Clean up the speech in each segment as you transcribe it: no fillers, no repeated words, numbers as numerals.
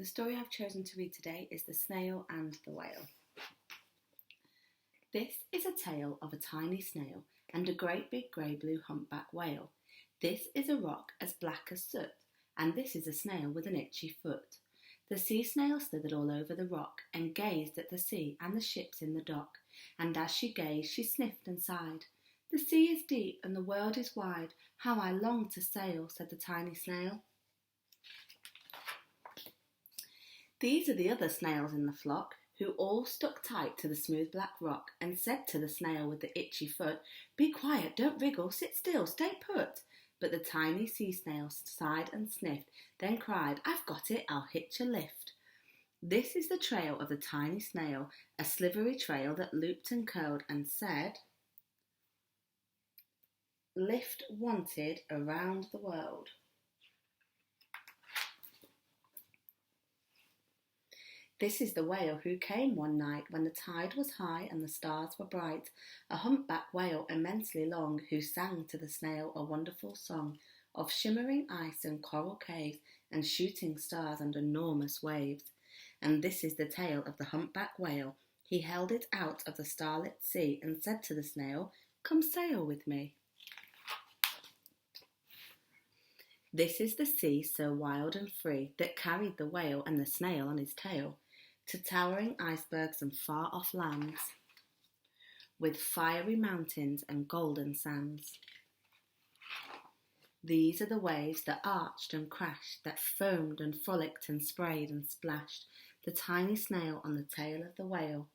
The story I've chosen to read today is The Snail and the Whale. This is a tale of a tiny snail and a great big grey-blue humpback whale. This is a rock as black as soot, and this is a snail with an itchy foot. The sea snail slithered all over the rock and gazed at the sea and the ships in the dock, and as she gazed she sniffed and sighed. "The sea is deep and the world is wide, how I long to sail," said the tiny snail. These are the other snails in the flock, who all stuck tight to the smooth black rock and said to the snail with the itchy foot, "Be quiet, don't wriggle, sit still, stay put." But the tiny sea snail sighed and sniffed, then cried, "I've got it, I'll hitch a lift." This is the trail of the tiny snail, a slivery trail that looped and curled and said, "Lift wanted around the world." This is the whale who came one night when the tide was high and the stars were bright, a humpback whale immensely long, who sang to the snail a wonderful song of shimmering ice and coral caves and shooting stars and enormous waves. And this is the tale of the humpback whale. He held it out of the starlit sea and said to the snail, "Come sail with me." This is the sea so wild and free that carried the whale and the snail on his tail to towering icebergs and far-off lands, with fiery mountains and golden sands. These are the waves that arched and crashed, that foamed and frolicked and sprayed and splashed the tiny snail on the tail of the whale.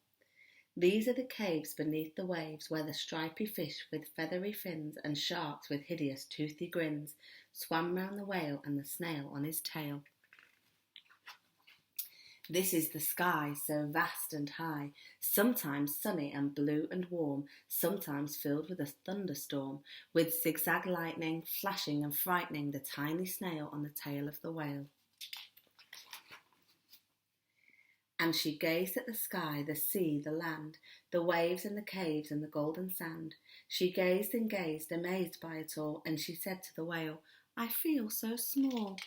These are the caves beneath the waves, where the stripy fish with feathery fins and sharks with hideous toothy grins swam round the whale and the snail on his tail. This is the sky, so vast and high, sometimes sunny and blue and warm, sometimes filled with a thunderstorm, with zigzag lightning flashing and frightening the tiny snail on the tail of the whale. And she gazed at the sky, the sea, the land, the waves and the caves and the golden sand. She gazed and gazed, amazed by it all, and she said to the whale, "I feel so small."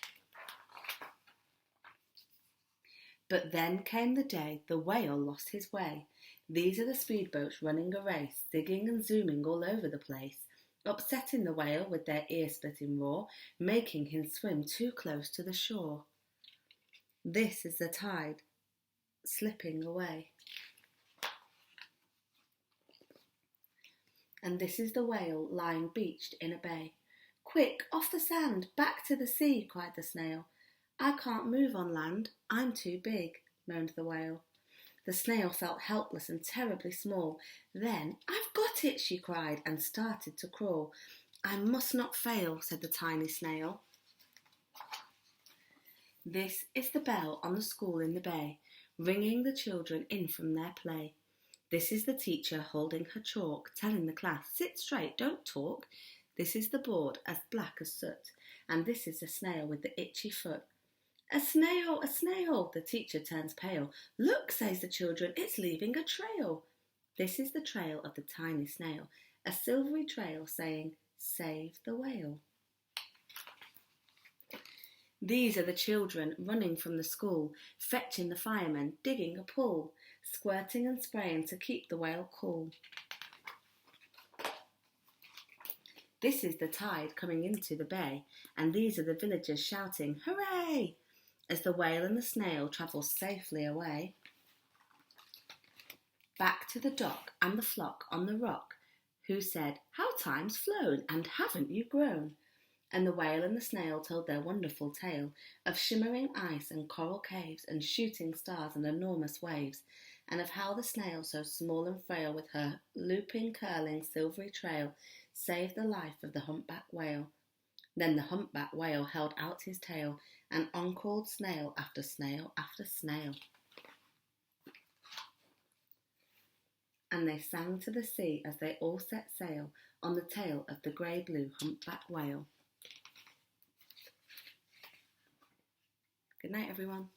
But then came the day the whale lost his way. These are the speedboats running a race, zigging and zooming all over the place, upsetting the whale with their ear-splitting roar, making him swim too close to the shore. This is the tide slipping away. And this is the whale lying beached in a bay. "Quick, off the sand, back to the sea," cried the snail. "I can't move on land, I'm too big," moaned the whale. The snail felt helpless and terribly small. Then, "I've got it," she cried, and started to crawl. "I must not fail," said the tiny snail. This is the bell on the school in the bay, ringing the children in from their play. This is the teacher holding her chalk, telling the class, "Sit straight, don't talk." This is the board as black as soot, and this is the snail with the itchy foot. "A snail, a snail!" The teacher turns pale. "Look," says the children, "it's leaving a trail." This is the trail of the tiny snail, a silvery trail saying, "Save the whale." These are the children running from the school, fetching the firemen, digging a pool, squirting and spraying to keep the whale cool. This is the tide coming into the bay, and these are the villagers shouting, "Hooray!" as the whale and the snail travel safely away. Back to the dock and the flock on the rock, who said, "How time's flown, and haven't you grown?" And the whale and the snail told their wonderful tale of shimmering ice and coral caves and shooting stars and enormous waves, and of how the snail, so small and frail, with her looping, curling, silvery trail, saved the life of the humpback whale. Then the humpback whale held out his tail and on crawled snail after snail after snail. And they sang to the sea as they all set sail on the tail of the grey-blue humpback whale. Good night, everyone.